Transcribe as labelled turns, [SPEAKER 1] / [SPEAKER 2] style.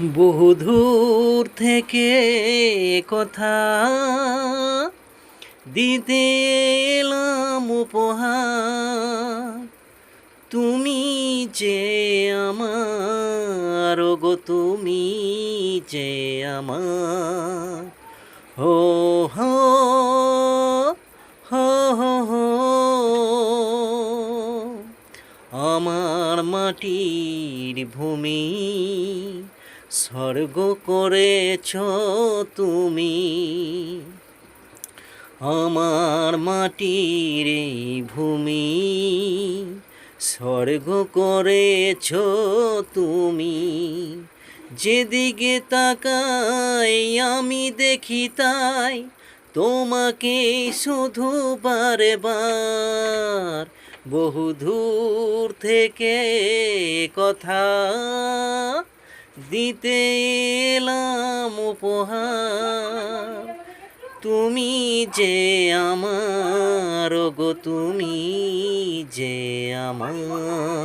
[SPEAKER 1] বহুদূর থেকে কথা দিতে এলাম উপহার। তুমি যে আমার, গো তুমি যে আমার। হো হো হো হো হো, আমার মাটির ভূমি স্বর্গ করেছ তুমি। আমার মাটির এই ভূমি স্বর্গ করেছ তুমি। যেদিকে তাকাই আমি দেখি তাই তোমাকে শুধু বারে বার। বহুদূর থেকে কথা দিতে এলাম উপহার। তুমি যে আমার, গো তুমি যে আমার।